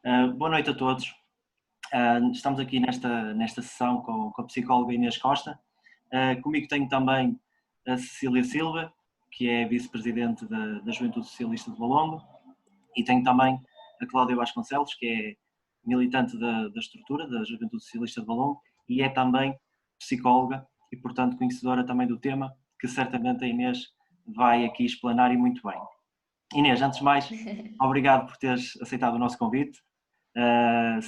Boa noite a todos. Estamos aqui nesta sessão com a psicóloga Inês Costa. Comigo tenho também a Cecília Silva, que é vice-presidente da Juventude Socialista de Valongo, e tenho também a Cláudia Vasconcelos, que é militante da estrutura da Juventude Socialista de Valongo e é também psicóloga e, portanto, conhecedora também do tema, que certamente a Inês vai aqui explanar e muito bem. Inês, antes de mais, obrigado por teres aceitado o nosso convite.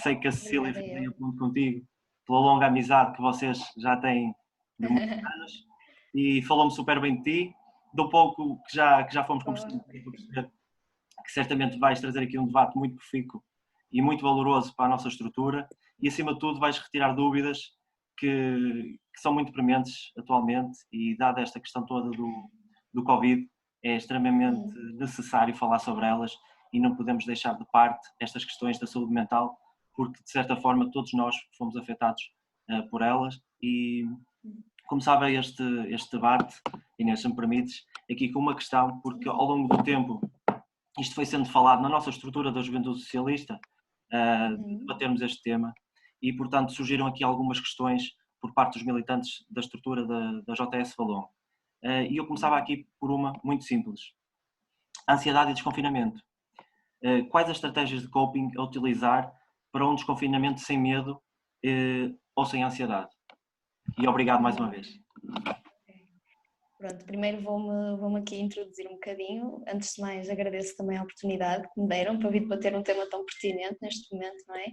Sei que a Cecília tem a ponto contigo pela longa amizade que vocês já têm de muitos anos e falou-me super bem de ti, do pouco que já fomos conversando para perceber que certamente vais trazer aqui um debate muito profícuo e muito valoroso para a nossa estrutura e, acima de tudo, vais retirar dúvidas que são muito prementes atualmente e, dada esta questão toda do Covid, é extremamente necessário falar sobre elas e não podemos deixar de parte estas questões da saúde mental, porque, de certa forma, todos nós fomos afetados por elas e começava este debate, Inês, se me permites, aqui com uma questão, porque ao longo do tempo isto foi sendo falado na nossa estrutura da Juventude Socialista, de debatermos este tema, e portanto surgiram aqui algumas questões por parte dos militantes da estrutura da JS Valongo. E eu começava aqui por uma muito simples. Ansiedade e desconfinamento. Quais as estratégias de coping a utilizar para um desconfinamento sem medo ou sem ansiedade? E obrigado mais uma vez. Pronto, primeiro vou-me aqui introduzir um bocadinho. Antes de mais, agradeço também a oportunidade que me deram para vir debater um tema tão pertinente neste momento, não é?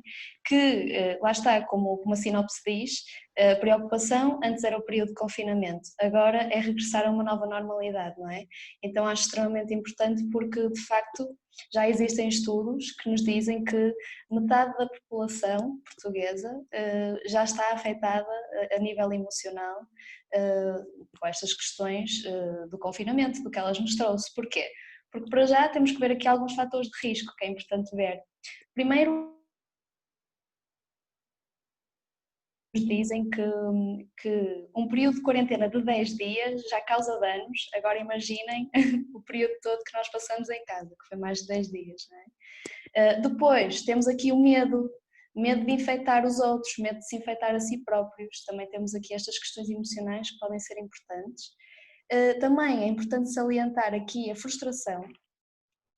Que, lá está, como a sinopse diz, a preocupação antes era o período de confinamento, agora é regressar a uma nova normalidade, não é? Então acho extremamente importante porque, de facto, já existem estudos que nos dizem que metade da população portuguesa já está afetada a nível emocional com estas questões do confinamento, do que elas nos trouxe. Porquê? Porque para já temos que ver aqui alguns fatores de risco que é importante ver. Primeiro, dizem que um período de quarentena de 10 dias já causa danos, agora imaginem o período todo que nós passamos em casa, que foi mais de 10 dias. Não é? Depois temos aqui o medo de infectar os outros, medo de se infectar a si próprios, também temos aqui estas questões emocionais que podem ser importantes. Também é importante salientar aqui a frustração,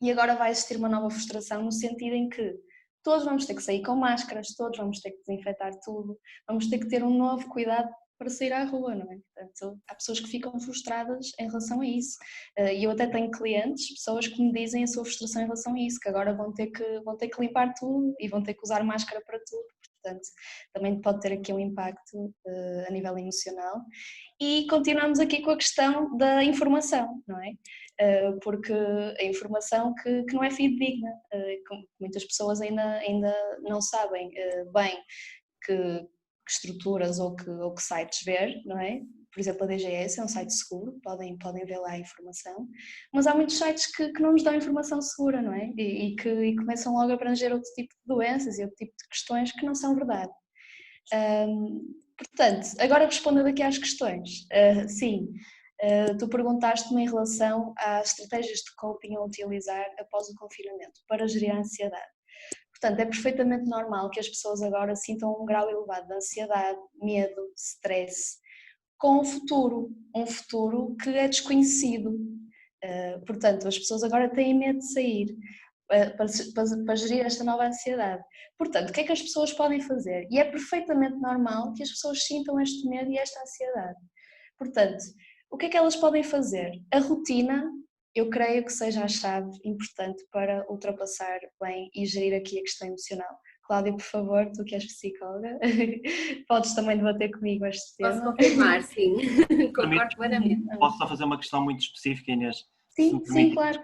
e agora vai existir uma nova frustração no sentido em que todos vamos ter que sair com máscaras, todos vamos ter que desinfetar tudo, vamos ter que ter um novo cuidado para sair à rua, não é? Portanto, há pessoas que ficam frustradas em relação a isso. E eu até tenho clientes, pessoas que me dizem a sua frustração em relação a isso, que agora vão ter que limpar tudo e vão ter que usar máscara para tudo. Portanto, também pode ter aqui um impacto a nível emocional. E continuamos aqui com a questão da informação, não é? Porque a informação que não é fidedigna, muitas pessoas ainda não sabem bem que estruturas ou que sites ver, não é? Por exemplo, a DGS é um site seguro, podem ver lá a informação, mas há muitos sites que não nos dão informação segura, não é? E começam logo a abranger outro tipo de doenças e outro tipo de questões que não são verdade. Portanto, agora respondendo aqui às questões, sim, tu perguntaste-me em relação às estratégias de coping a utilizar após o confinamento para gerir a ansiedade. Portanto, é perfeitamente normal que as pessoas agora sintam um grau elevado de ansiedade, medo, stress, com um futuro que é desconhecido. Portanto, as pessoas agora têm medo de sair para gerir esta nova ansiedade. Portanto, o que é que as pessoas podem fazer? E é perfeitamente normal que as pessoas sintam este medo e esta ansiedade. Portanto, o que é que elas podem fazer? A rotina, eu creio que seja a chave importante para ultrapassar bem e gerir aqui a questão emocional. Cláudia, por favor, tu que és psicóloga, podes também debater comigo este tema. Posso confirmar, sim, concordo plenamente. Posso só fazer uma questão muito específica, Inês? Sim, claro.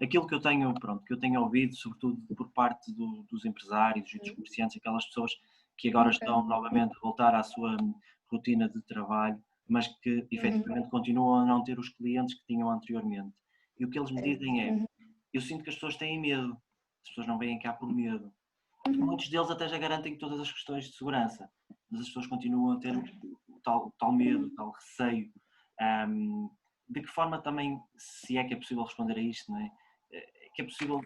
Aquilo que eu tenho ouvido, sobretudo por parte dos empresários e dos comerciantes, aquelas pessoas que agora estão novamente a voltar à sua rotina de trabalho, mas que efetivamente continuam a não ter os clientes que tinham anteriormente. E o que eles me dizem é, eu sinto que as pessoas têm medo, as pessoas não vêm cá por medo. Muitos deles até já garantem todas as questões de segurança, mas as pessoas continuam a ter o tal medo, o tal receio. De que forma também, se é que é possível responder a isto, não é? Que é possível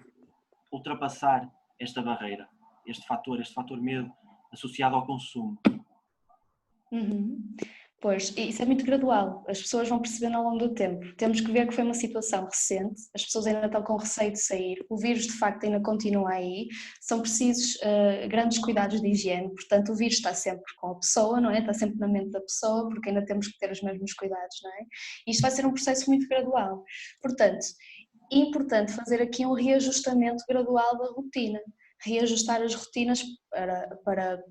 ultrapassar esta barreira, este fator medo associado ao consumo? Pois, isso é muito gradual, as pessoas vão percebendo ao longo do tempo. Temos que ver que foi uma situação recente, as pessoas ainda estão com receio de sair, o vírus de facto ainda continua aí, são precisos grandes cuidados de higiene, portanto o vírus está sempre com a pessoa, não é? Está sempre na mente da pessoa, porque ainda temos que ter os mesmos cuidados, não é? Isto vai ser um processo muito gradual, portanto, é importante fazer aqui um reajustamento gradual da rotina, reajustar as rotinas para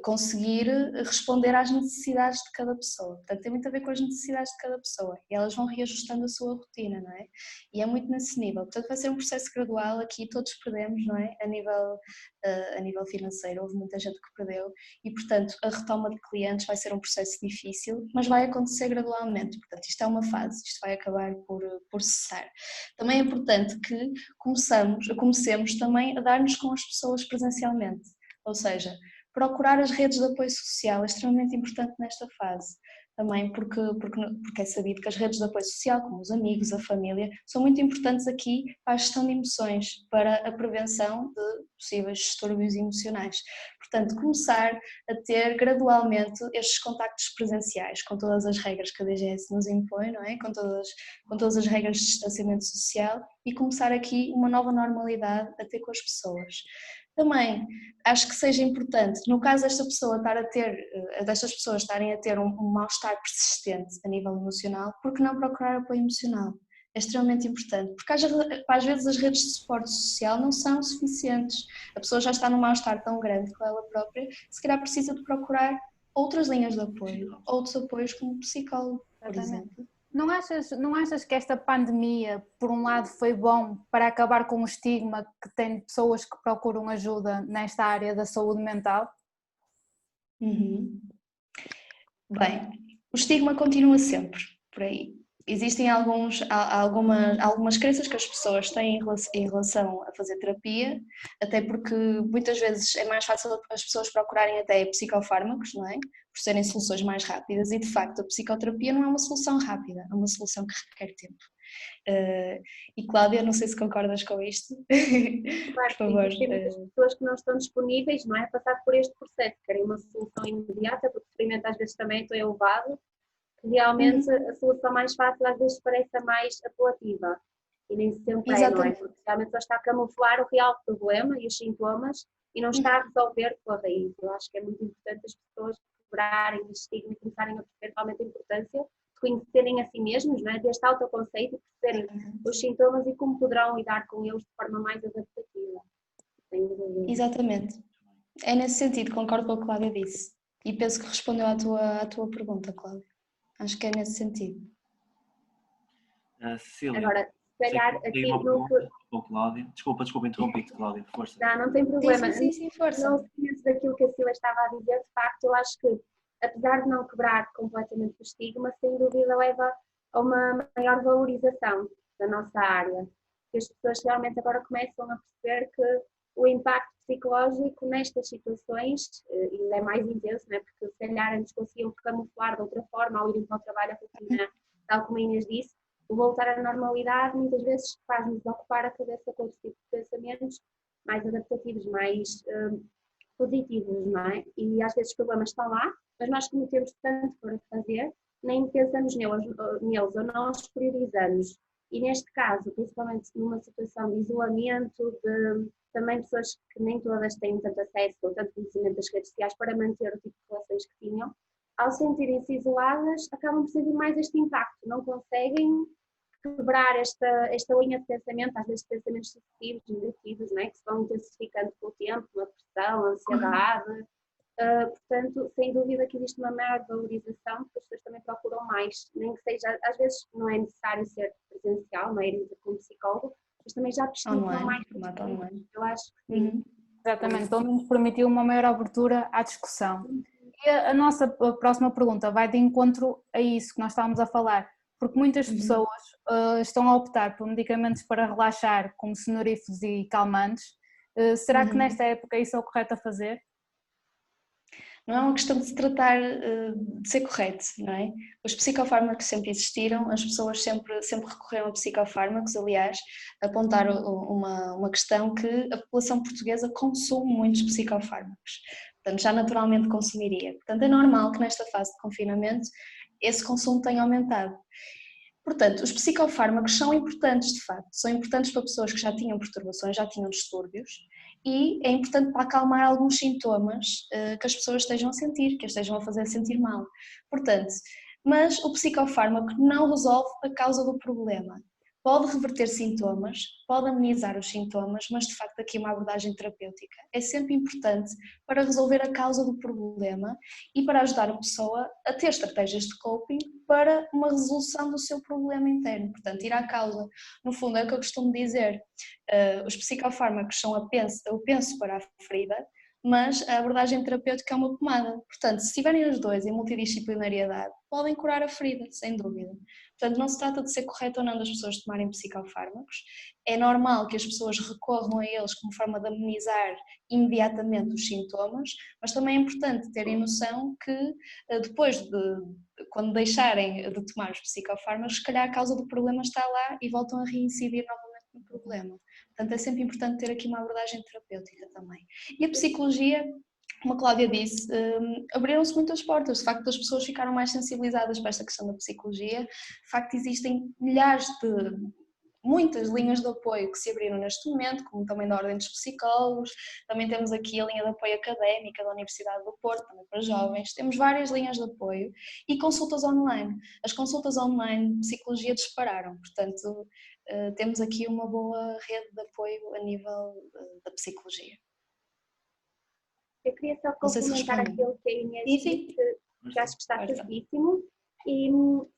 conseguir responder às necessidades de cada pessoa. Portanto, tem muito a ver com as necessidades de cada pessoa e elas vão reajustando a sua rotina, não é? E é muito nesse nível. Portanto, vai ser um processo gradual, aqui todos perdemos, não é? A nível financeiro, houve muita gente que perdeu e, portanto, a retoma de clientes vai ser um processo difícil, mas vai acontecer gradualmente. Portanto, isto é uma fase, isto vai acabar por cessar. Também é importante que comecemos também a dar-nos com as pessoas presencialmente, ou seja, procurar as redes de apoio social é extremamente importante nesta fase, também porque é sabido que as redes de apoio social, como os amigos, a família, são muito importantes aqui para a gestão de emoções, para a prevenção de possíveis distúrbios emocionais. Portanto, começar a ter gradualmente estes contactos presenciais, com todas as regras que a DGS nos impõe, não é? Com todas as regras de distanciamento social e começar aqui uma nova normalidade a ter com as pessoas. Também acho que seja importante, no caso destas pessoas estarem a ter um mal-estar persistente a nível emocional, porque não procurar apoio emocional? É extremamente importante, porque às vezes as redes de suporte social não são suficientes. A pessoa já está num mal-estar tão grande com ela própria, se calhar precisa de procurar outras linhas de apoio, outros apoios como psicólogo, por exemplo. Não achas que esta pandemia, por um lado, foi bom para acabar com o estigma que tem de pessoas que procuram ajuda nesta área da saúde mental? Bem, o estigma continua sempre por aí. Existem algumas crenças que as pessoas têm em relação a fazer terapia, até porque muitas vezes é mais fácil as pessoas procurarem até psicofármacos, não é? Por serem soluções mais rápidas e de facto a psicoterapia não é uma solução rápida, é uma solução que requer tempo. E Cláudia, não sei se concordas com isto. Claro, por favor. Tem muitas pessoas que não estão disponíveis, não é? A passar por este processo, querem uma solução imediata, porque o sofrimento às vezes também é tão elevado, que realmente a solução mais fácil às vezes parece a mais apelativa. E nem sempre é, não é? Porque realmente só está a camuflar o real problema e os sintomas e não está a resolver com a raiz. Eu acho que é muito importante as pessoas quebrarem o estigma e começarem a perceber realmente a importância de conhecerem a si mesmos, não é? Deste autoconceito e perceberem os sintomas e como poderão lidar com eles de forma mais adaptativa. Exatamente. É nesse sentido, concordo com o que a Cláudia disse. E penso que respondeu à tua pergunta, Cláudia. Acho que é nesse sentido. Cecília, agora, se calhar aqui no que... Cláudia. Desculpa interrompi-te, Cláudia, força. Não tem problema. Sim, força. Não se daquilo que a Cecília estava a dizer, de facto, eu acho que, apesar de não quebrar completamente o estigma, sem dúvida leva a uma maior valorização da nossa área. Que as pessoas realmente agora começam a perceber que o impacto psicológico nestas situações ainda é mais intenso, não é? Porque se calhar antes conseguiam camuflar de outra forma ao irem para o trabalho, a rotina, tal como a Inês disse, o voltar à normalidade muitas vezes faz-nos ocupar a cabeça com outro tipo de pensamentos mais adaptativos, mais positivos, não é? E às vezes os problemas estão lá, mas nós como temos tanto para fazer, nem pensamos neles ou não os priorizamos. E neste caso, principalmente numa situação de isolamento, de também pessoas que nem todas têm tanto acesso ou tanto conhecimento das redes sociais para manter o tipo de relações que tinham, ao sentirem-se isoladas, acabam por sentir mais este impacto, não conseguem quebrar esta linha de pensamento, às vezes pensamentos sucessivos, negativos, não é? Que se vão intensificando com o tempo, uma depressão, ansiedade. Portanto, sem dúvida que existe uma maior valorização, porque as pessoas também procuram mais, nem que seja, às vezes não é necessário ser presencial, não é ir com um psicólogo, mas também já pesquisam mais. Eu acho que sim. Exatamente, pelo menos permitiu uma maior abertura à discussão. E a nossa próxima pergunta vai de encontro a isso que nós estávamos a falar, porque muitas pessoas estão a optar por medicamentos para relaxar, como sonoríferos e calmantes. Será que nesta época isso é o correto a fazer? Não é uma questão de se tratar de ser correto, não é? Os psicofármacos sempre existiram, as pessoas sempre recorreram a psicofármacos, aliás, apontar uma questão que a população portuguesa consome muitos psicofármacos, portanto já naturalmente consumiria. Portanto é normal que nesta fase de confinamento esse consumo tenha aumentado. Portanto, os psicofármacos são importantes de facto, são importantes para pessoas que já tinham perturbações, já tinham distúrbios, e é importante para acalmar alguns sintomas que as pessoas estejam a sentir, que as estejam a fazer sentir mal. Portanto, mas o psicofármaco não resolve a causa do problema. Pode reverter sintomas, pode amenizar os sintomas, mas de facto aqui uma abordagem terapêutica é sempre importante para resolver a causa do problema e para ajudar a pessoa a ter estratégias de coping para uma resolução do seu problema interno, portanto ir à causa. No fundo é o que eu costumo dizer, os psicofármacos são o penso para a ferida, mas a abordagem terapêutica é uma pomada. Portanto, se tiverem os dois em multidisciplinariedade, podem curar a ferida, sem dúvida. Portanto, não se trata de ser correto ou não das pessoas tomarem psicofármacos. É normal que as pessoas recorram a eles como forma de amenizar imediatamente os sintomas, mas também é importante terem noção que depois quando deixarem de tomar os psicofármacos, se calhar a causa do problema está lá e voltam a reincidir novamente no problema. Portanto, é sempre importante ter aqui uma abordagem terapêutica também. E a psicologia, como a Cláudia disse, abriram-se muitas portas. De facto, as pessoas ficaram mais sensibilizadas para esta questão da psicologia. De facto, existem muitas linhas de apoio que se abriram neste momento, como também da Ordem dos Psicólogos. Também temos aqui a linha de apoio académica da Universidade do Porto, também para jovens. Temos várias linhas de apoio e consultas online. As consultas online de psicologia dispararam, portanto, temos aqui uma boa rede de apoio a nível da psicologia. Eu queria só complementar aquilo que a Inês disse, que acho que está certíssimo, e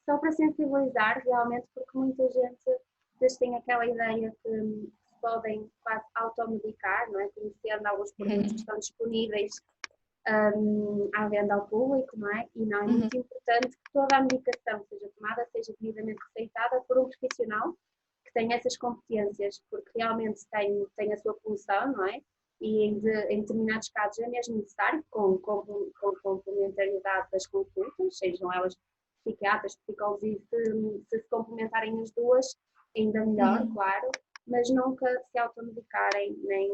só para sensibilizar realmente, porque muita gente tem aquela ideia que se podem quase automedicar, não é? Conhecendo alguns produtos que estão disponíveis à venda ao público, não é? E não, é muito importante que toda a medicação que seja tomada seja devidamente receitada por um profissional que tenha essas competências, porque realmente tem a sua função, não é? E em determinados casos é mesmo necessário, com complementariedade das consultas, sejam elas psiquiatras, psicólogos, e se complementarem as duas, ainda melhor, claro, mas nunca se automedicarem, nem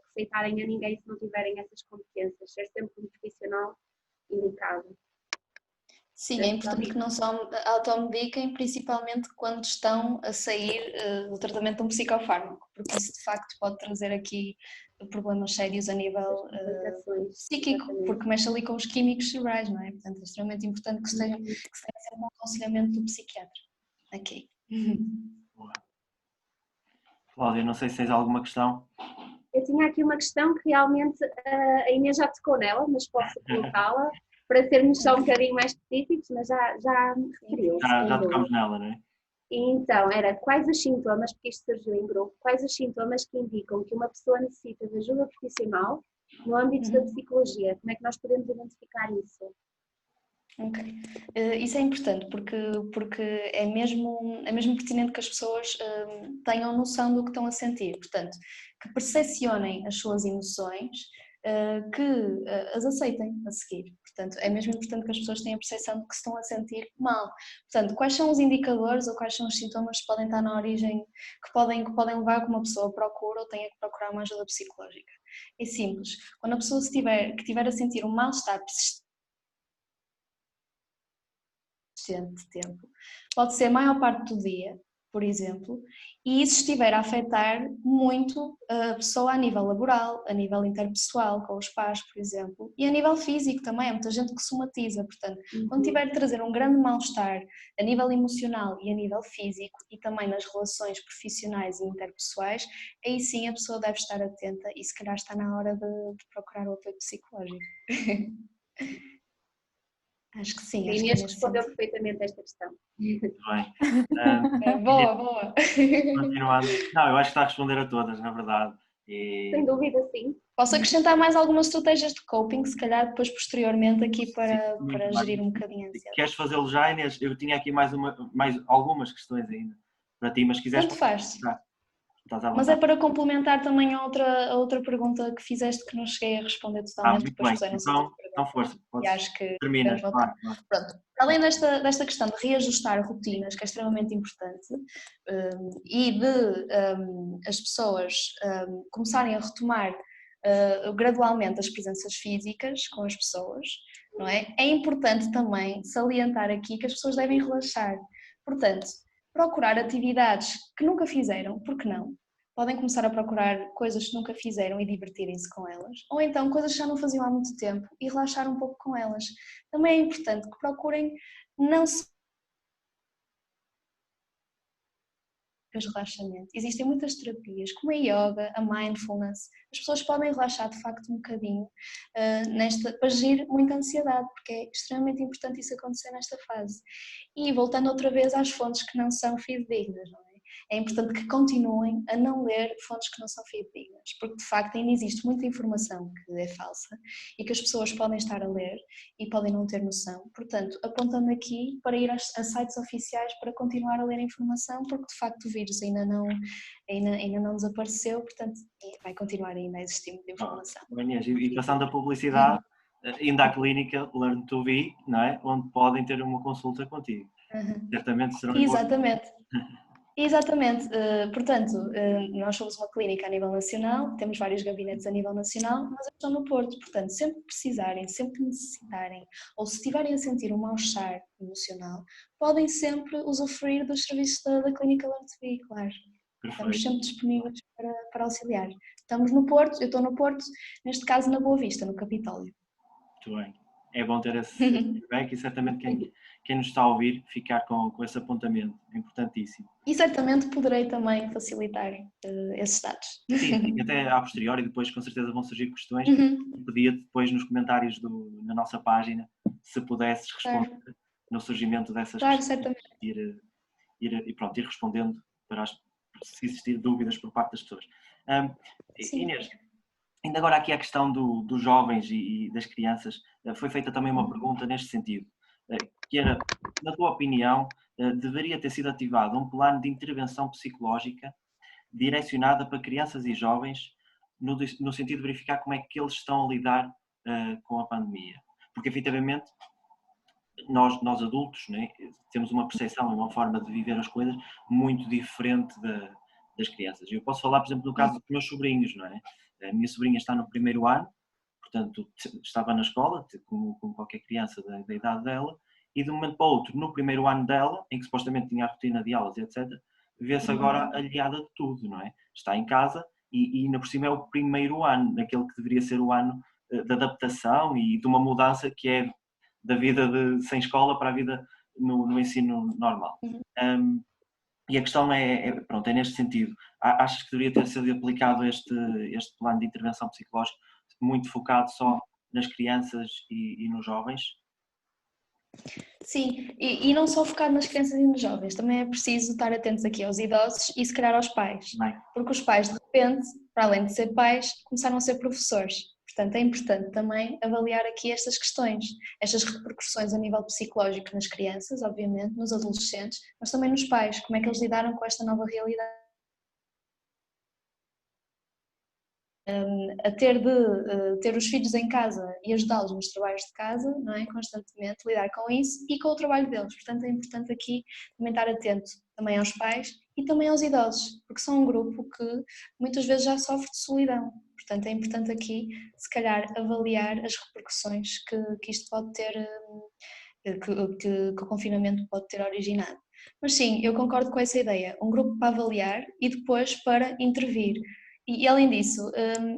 receitarem a ninguém se não tiverem essas competências, ser sempre um profissional indicado. Sim, é importante que não só automediquem, principalmente quando estão a sair do tratamento de um psicofármaco, porque isso de facto pode trazer aqui problemas sérios a nível psíquico, porque mexe ali com os químicos cerebrais, não é? Portanto, é extremamente importante que se tenha sempre um aconselhamento do psiquiatra. Ok. Cláudia, não sei se tens alguma questão. Eu tinha aqui uma questão que realmente a Inês já tocou nela, mas posso colocá-la para sermos só um bocadinho mais específicos, mas já me referiu. Já tocamos nela, não é? Então, era quais os sintomas, porque isto surgiu em grupo, quais os sintomas que indicam que uma pessoa necessita de ajuda profissional no âmbito da psicologia? Como é que nós podemos identificar isso? Ok. Isso é importante porque é mesmo pertinente que as pessoas tenham noção do que estão a sentir, portanto, que percepcionem as suas emoções, que as aceitem a seguir. Portanto, é mesmo importante que as pessoas tenham a percepção de que se estão a sentir mal. Portanto, quais são os indicadores ou quais são os sintomas que podem estar na origem, que podem levar a que uma pessoa procure ou tenha que procurar uma ajuda psicológica? É simples. Quando a pessoa estiver a sentir um mal-estar persistente de tempo, pode ser a maior parte do dia, por exemplo, e isso estiver a afetar muito a pessoa a nível laboral, a nível interpessoal, com os pais, por exemplo, e a nível físico também, há muita gente que somatiza, portanto, quando tiver a trazer um grande mal-estar a nível emocional e a nível físico e também nas relações profissionais e interpessoais, aí sim a pessoa deve estar atenta e se calhar está na hora de procurar o apoio psicológico. Acho que sim. A Inês respondeu perfeitamente esta questão. Muito bem. Boa. Continuando. Não, eu acho que está a responder a todas, na verdade. Sem dúvida, sim. Posso acrescentar mais algumas estratégias de coping, se calhar depois posteriormente aqui para gerir um bocadinho a ansiedade. Queres fazê-lo já, Inês? Eu tinha aqui mais algumas questões ainda para ti, mas quiseres... Tanto faz. Estás à Mas é vontade. para complementar também a outra pergunta que fizeste que não cheguei a responder totalmente, Muito depois bem. puseram Então força, e podes, acho que termina, podemos voltar. claro, claro. Pronto, além desta questão de reajustar rotinas, que é extremamente importante, e de as pessoas começarem a retomar gradualmente as presenças físicas com as pessoas, não é? É importante também salientar aqui que as pessoas devem relaxar. Portanto, procurar atividades que nunca fizeram, porque não? Podem começar a procurar coisas que nunca fizeram e divertirem-se com elas, ou então coisas que já não faziam há muito tempo e relaxar um pouco com elas. Também é importante que procurem não se relaxamento. Existem muitas terapias, como a yoga, a mindfulness. As pessoas podem relaxar de facto um bocadinho para gerir muita ansiedade, porque é extremamente importante isso acontecer nesta fase. E voltando outra vez às fontes que não são fidedignas, não é? É importante que continuem a não ler fontes que não são fidedignas, porque de facto ainda existe muita informação que é falsa e que as pessoas podem estar a ler e podem não ter noção. Portanto, apontando aqui para ir a sites oficiais para continuar a ler a informação, porque de facto o vírus ainda não desapareceu, portanto vai continuar ainda a existir muita informação. Inês, e passando a publicidade, ainda há a clínica Learn to Be, não é? Onde podem ter uma consulta contigo. Certamente serão Exatamente. Exatamente, portanto, nós somos uma clínica a nível nacional, temos vários gabinetes a nível nacional, mas eu estou no Porto, portanto, sempre que precisarem, sempre que necessitarem, ou se estiverem a sentir um mal-estar emocional, podem sempre usufruir dos serviços da clínica Learn to Be, claro. Perfeito. Estamos sempre disponíveis para auxiliar. Estamos no Porto, eu estou no Porto, neste caso na Boa Vista, no Capitólio. Muito bem. É bom ter esse feedback e certamente quem nos está a ouvir ficar com esse apontamento. É importantíssimo. E certamente poderei também facilitar esses dados. Sim, até a posteriori, depois com certeza vão surgir questões. Pedia-te depois nos comentários na nossa página, se pudesses responder no surgimento dessas questões. Certamente. Ir respondendo se existir dúvidas por parte das pessoas. Inês, ainda agora aqui a questão dos jovens e das crianças, foi feita também uma pergunta neste sentido, que era, na tua opinião, deveria ter sido ativado um plano de intervenção psicológica direcionada para crianças e jovens no sentido de verificar como é que eles estão a lidar com a pandemia. Porque, efetivamente, nós adultos, né, temos uma percepção e uma forma de viver as coisas muito diferente das crianças. Eu posso falar, por exemplo, no caso dos meus sobrinhos, não é? A minha sobrinha está no primeiro ano, portanto, estava na escola, como qualquer criança da idade dela, e de um momento para o outro, no primeiro ano dela, em que supostamente tinha a rotina de aulas, etc., vê-se agora aliada de tudo, não é? Está em casa e ainda por cima é o primeiro ano, naquele que deveria ser o ano de adaptação e de uma mudança que é da vida sem escola para a vida no ensino normal. E a questão pronto, é neste sentido. Achas que deveria ter sido aplicado este plano de intervenção psicológica muito focado só nas crianças e nos jovens? Sim, e não só focado nas crianças e nos jovens, também é preciso estar atentos aqui aos idosos e se calhar aos pais, porque os pais de repente, para além de ser pais, começaram a ser professores. Portanto, é importante também avaliar aqui estas questões, estas repercussões a nível psicológico nas crianças, obviamente, nos adolescentes, mas também nos pais, como é que eles lidaram com esta nova realidade. A ter de ter os filhos em casa e ajudá-los nos trabalhos de casa, não é? Constantemente lidar com isso e com o trabalho deles. Portanto, é importante aqui também estar atento também aos pais e também aos idosos, porque são um grupo que muitas vezes já sofre de solidão. Portanto, é importante aqui, se calhar, avaliar as repercussões que isto pode ter, que o confinamento pode ter originado. Mas sim, eu concordo com essa ideia, um grupo para avaliar e depois para intervir. E além disso,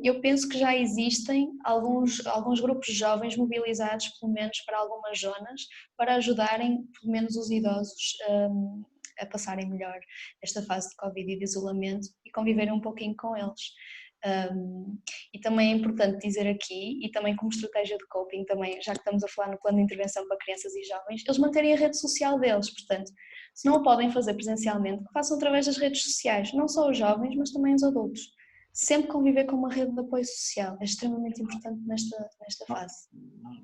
eu penso que já existem alguns grupos jovens mobilizados, pelo menos para algumas zonas, para ajudarem, pelo menos, os idosos a passarem melhor esta fase de Covid e de isolamento e conviverem um pouquinho com eles. E também é importante dizer aqui, e também como estratégia de coping, também, já que estamos a falar no plano de intervenção para crianças e jovens, eles manterem a rede social deles, portanto, se não o podem fazer presencialmente, que façam através das redes sociais, não só os jovens, mas também os adultos. Sempre conviver com uma rede de apoio social é extremamente importante nesta fase.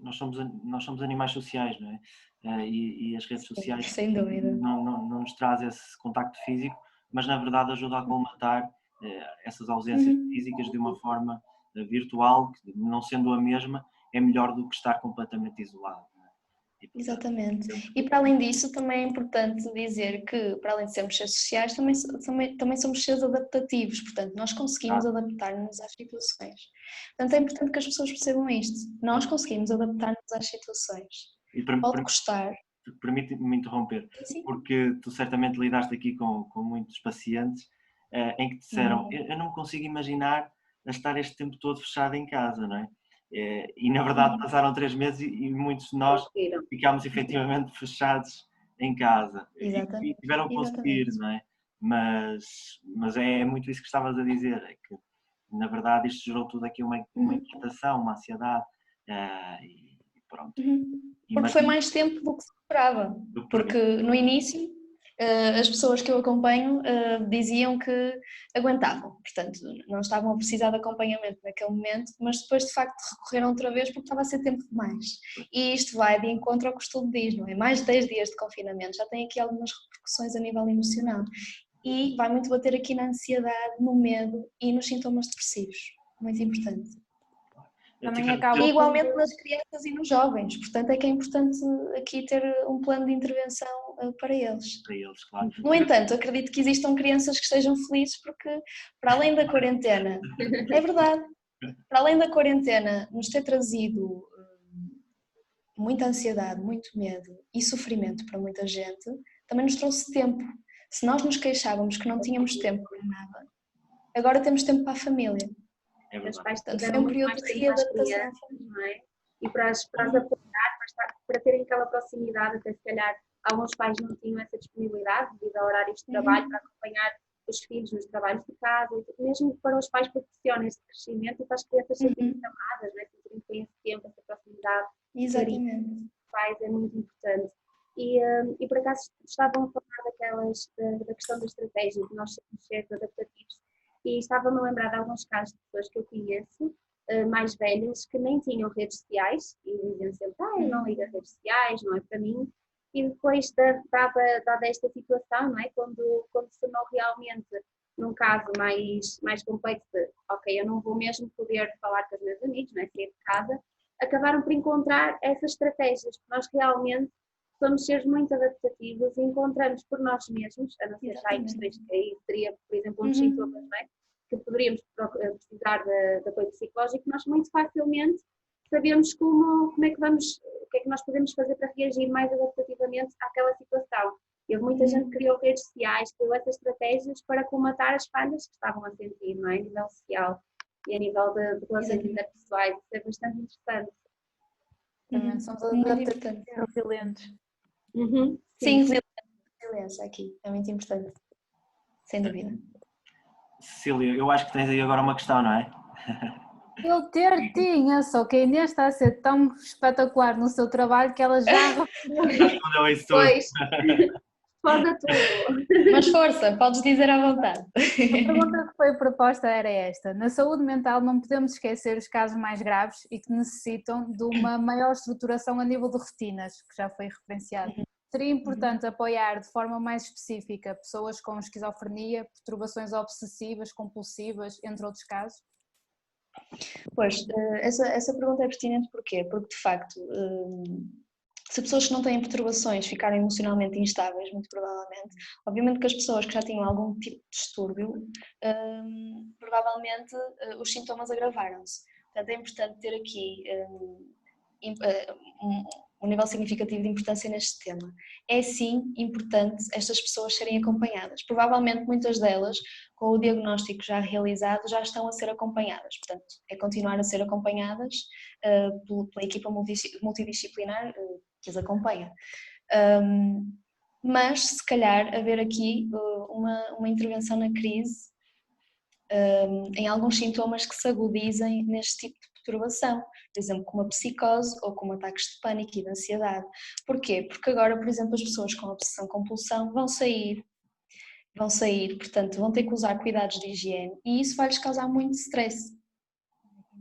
Nós somos animais sociais, não é? E as redes sociais sem dúvida. não nos trazem esse contacto físico, mas na verdade ajuda a colmatar essas ausências físicas de uma forma virtual, que não sendo a mesma, é melhor do que estar completamente isolado. Exatamente. E para além disso, também é importante dizer que, para além de sermos seres sociais, também somos seres adaptativos, portanto, nós conseguimos adaptar-nos às situações. Portanto, é importante que as pessoas percebam isto. Nós conseguimos adaptar-nos às situações. Pode custar. Permite-me interromper, porque tu certamente lidaste aqui com muitos pacientes em que disseram, eu não me consigo imaginar a estar este tempo todo fechado em casa, não é? E na verdade passaram 3 meses e muitos de nós ficámos efetivamente fechados em casa. Exatamente. E tiveram que conseguir, não é? Mas é muito isso que estavas a dizer, é que na verdade isto gerou tudo aqui uma inquietação, uma ansiedade e pronto. Porque foi mais tempo do que se esperava, porque no início as pessoas que eu acompanho diziam que aguentavam, portanto não estavam a precisar de acompanhamento naquele momento, mas depois de facto recorreram outra vez porque estava a ser tempo demais. E isto vai de encontro ao que o estudo diz, não é? Mais de 10 dias de confinamento já tem aqui algumas repercussões a nível emocional e vai muito bater aqui na ansiedade, no medo e nos sintomas depressivos, muito importante. E igualmente nas crianças e nos jovens, portanto é que é importante aqui ter um plano de intervenção para eles. Para eles, claro. No entanto, acredito que existam crianças que estejam felizes porque, para além da quarentena, é verdade, para além da quarentena nos ter trazido muita ansiedade, muito medo e sofrimento para muita gente, também nos trouxe tempo. Se nós nos queixávamos que não tínhamos tempo para nada, agora temos tempo para a família. Os pais foi um período de readaptação, não é? E para as apoiar, para terem aquela proximidade, até se calhar alguns pais não tinham essa disponibilidade devido a horários de trabalho para acompanhar os filhos nos trabalhos de casa, e mesmo para os pais proporcionam esse crescimento e para as crianças serem amadas, né? Sentirem que têm esse tempo, essa proximidade. Exatamente. Os pais é muito importante. E por acaso estavam a falar da questão da estratégia, de nós sermos seres adaptativos. E estava-me a lembrar de alguns casos de pessoas que eu conheço, mais velhas, que nem tinham redes sociais e diziam sempre, eu não ligo a redes sociais, não é para mim. E depois, dada esta situação, não é? Quando se tornou realmente num caso mais complexo, ok, eu não vou mesmo poder falar com os meus amigos, não é? Sair de casa, acabaram por encontrar essas estratégias, porque nós realmente somos seres muito adaptativos e encontramos por nós mesmos, a não ser já em questões que aí seria, por exemplo, uns sintomas, não é? Que poderíamos precisar de apoio psicológico, nós muito facilmente sabemos como é que vamos, o que é que nós podemos fazer para reagir mais adaptativamente àquela situação. E muita gente criou redes sociais, criou essas estratégias para comatar as falhas que estavam a sentir, não é? A nível social e a nível de relações interpessoais. Isso é bastante interessante. Também somos adaptativos e resilientes. Sim, resiliência aqui, é muito importante, sem dúvida. Cecília, eu acho que tens aí agora uma questão, não é? Eu tinha, só que a Inês está a ser tão espetacular no seu trabalho que ela já respondeu isso tudo. Pois, responda tudo. Mas força, podes dizer à vontade. A pergunta que foi proposta era esta: na saúde mental não podemos esquecer os casos mais graves e que necessitam de uma maior estruturação a nível de rotinas, que já foi referenciado. Seria importante apoiar de forma mais específica pessoas com esquizofrenia, perturbações obsessivas, compulsivas, entre outros casos? Pois, essa pergunta é pertinente porquê? Porque de facto, se pessoas que não têm perturbações ficarem emocionalmente instáveis, muito provavelmente, obviamente que as pessoas que já tinham algum tipo de distúrbio, provavelmente os sintomas agravaram-se. Portanto, é importante ter aqui um nível significativo de importância neste tema. É sim importante estas pessoas serem acompanhadas. Provavelmente muitas delas, com o diagnóstico já realizado, já estão a ser acompanhadas. Portanto, é continuar a ser acompanhadas pela equipa multidisciplinar que as acompanha. Mas, se calhar, haver aqui uma intervenção na crise em alguns sintomas que se agudizem neste tipo de perturbação, por exemplo, como a psicose ou como ataques de pânico e de ansiedade. Porquê? Porque agora, por exemplo, as pessoas com obsessão-compulsão vão sair, portanto, vão ter que usar cuidados de higiene e isso vai-lhes causar muito stress.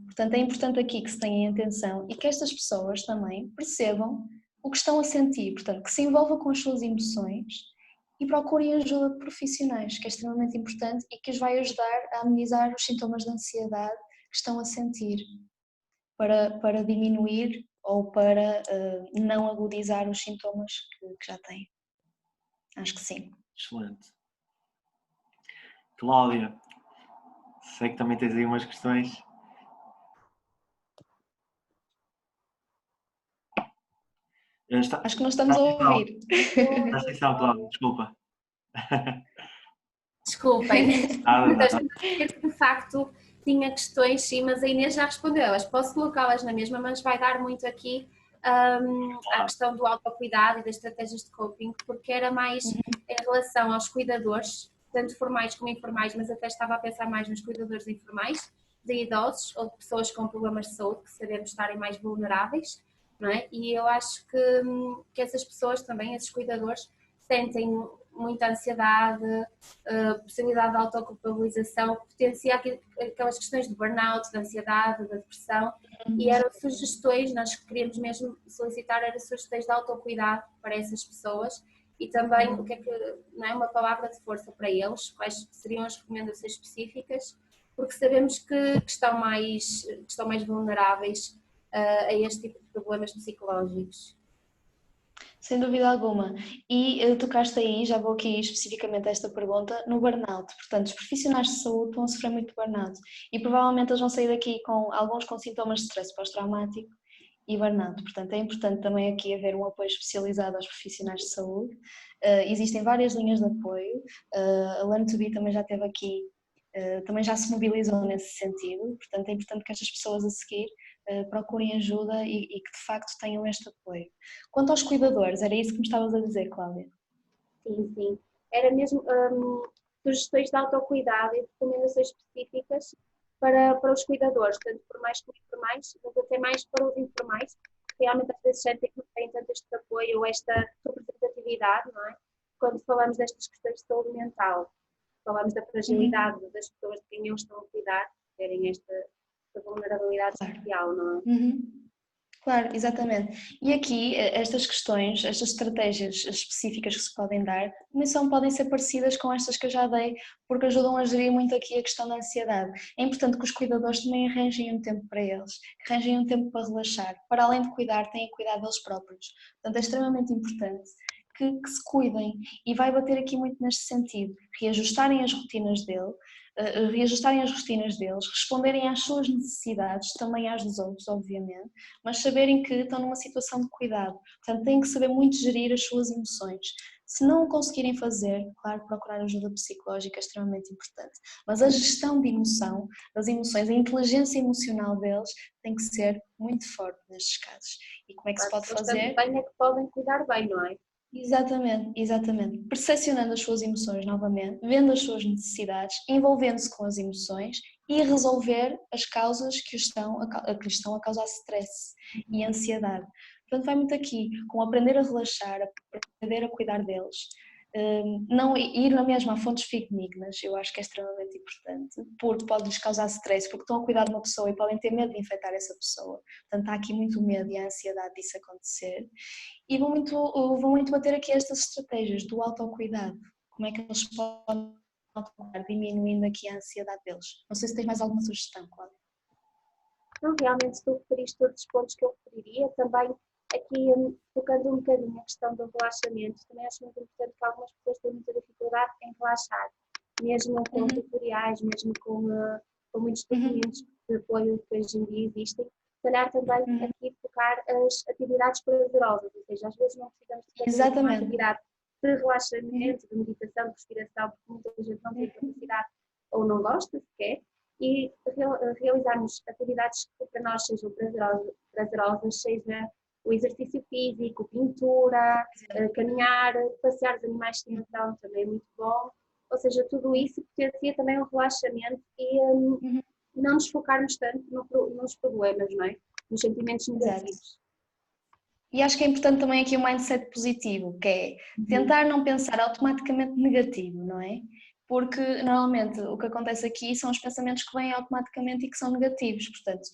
Portanto, é importante aqui que se tenha atenção e que estas pessoas também percebam o que estão a sentir, portanto, que se envolvam com as suas emoções e procurem ajuda de profissionais, que é extremamente importante e que os vai ajudar a amenizar os sintomas de ansiedade que estão a sentir, para diminuir ou para não agudizar os sintomas que já têm. Acho que sim. Excelente. Cláudia, sei que também tens aí umas questões. Acho que não estamos a ouvir. Presta atenção, Cláudia, desculpa. Desculpem. Nada. De facto, tinha questões, sim, mas a Inês já respondeu. Elas posso colocá-las na mesma, mas vai dar muito aqui à questão do autocuidado e das estratégias de coping, porque era mais em relação aos cuidadores, tanto formais como informais, mas até estava a pensar mais nos cuidadores informais, de idosos ou de pessoas com problemas de saúde, que sabemos estarem mais vulneráveis, não é? E eu acho que essas pessoas também, esses cuidadores, sentem muita ansiedade, possibilidade de autoculpabilização, potencia aquelas questões de burnout, de ansiedade, da depressão, e eram sugestões, nós queríamos mesmo solicitar, eram sugestões de autocuidado para essas pessoas e também o que é que, não é, uma palavra de força para eles, quais seriam as recomendações específicas, porque sabemos que estão mais vulneráveis a este tipo de problemas psicológicos. Sem dúvida alguma. E tocaste aí, já vou aqui especificamente a esta pergunta, no burnout. Portanto, os profissionais de saúde vão sofrer muito burnout e provavelmente eles vão sair daqui com alguns com sintomas de stress pós-traumático e burnout. Portanto, é importante também aqui haver um apoio especializado aos profissionais de saúde. Existem várias linhas de apoio. A Learn2Be também já esteve aqui, também já se mobilizou nesse sentido. Portanto, é importante que estas pessoas a seguir procurem ajuda e que de facto tenham este apoio. Quanto aos cuidadores, era isso que me estavas a dizer, Cláudia? Sim. Era mesmo sugestões de autocuidado e recomendações específicas para os cuidadores, tanto formais como informais, mas até mais para os informais, que realmente às vezes sentem que não têm tanto este apoio ou esta representatividade, não é? Quando falamos destas questões de saúde mental, falamos da fragilidade das pessoas de quem eles estão a cuidar, terem esta vulnerabilidade social, não é? Claro, exatamente. E aqui estas questões, estas estratégias específicas que se podem dar, também podem ser parecidas com estas que eu já dei, porque ajudam a gerir muito aqui a questão da ansiedade. É importante que os cuidadores também arranjem um tempo para eles, que arranjem um tempo para relaxar. Para além de cuidar, têm que cuidar deles próprios. Portanto, é extremamente importante que se cuidem e vai bater aqui muito neste sentido, reajustarem as rotinas deles, responderem às suas necessidades, também às dos outros, obviamente, mas saberem que estão numa situação de cuidado, portanto têm que saber muito gerir as suas emoções. Se não o conseguirem fazer, claro, procurar ajuda psicológica é extremamente importante, mas a gestão das emoções, a inteligência emocional deles tem que ser muito forte nestes casos. E como é que se pode fazer? Bem é que podem cuidar bem, não é? Exatamente. Percepcionando as suas emoções novamente, vendo as suas necessidades, envolvendo-se com as emoções e resolver as causas que lhe estão a causar stress e ansiedade. Portanto, vai muito aqui com aprender a relaxar, aprender a cuidar deles, não ir na mesma a fontes fidedignas, eu acho que é extremamente importante, porque pode-lhes causar stress, porque estão a cuidar de uma pessoa e podem ter medo de infectar essa pessoa. Portanto, há aqui muito medo e a ansiedade disso acontecer. E vão muito bater aqui estas estratégias do autocuidado, como é que eles podem autocuidar, diminuindo aqui a ansiedade deles. Não sei se tens mais alguma sugestão, Cláudia. Não, realmente se tu referiste todos os pontos que eu referiria, também aqui tocando um bocadinho a questão do relaxamento, também acho muito importante que algumas pessoas têm muita dificuldade em relaxar, mesmo com tutoriais, mesmo com muitos documentos de apoio que hoje em dia existem. Se calhar também aqui focar as atividades prazerosas, ou seja, às vezes não precisamos de fazer uma atividade de relaxamento, de meditação, de respiração, porque muita gente não tem capacidade ou não gosta sequer, e realizarmos atividades que para nós sejam prazerosas, seja o exercício físico, pintura, caminhar, passear os animais de estimação também é muito bom, ou seja, tudo isso potencia também o relaxamento e não nos focarmos tanto nos problemas, não é? Nos sentimentos negativos. E acho que é importante também aqui o mindset positivo, que é tentar não pensar automaticamente negativo, não é? Porque normalmente o que acontece aqui são os pensamentos que vêm automaticamente e que são negativos, portanto,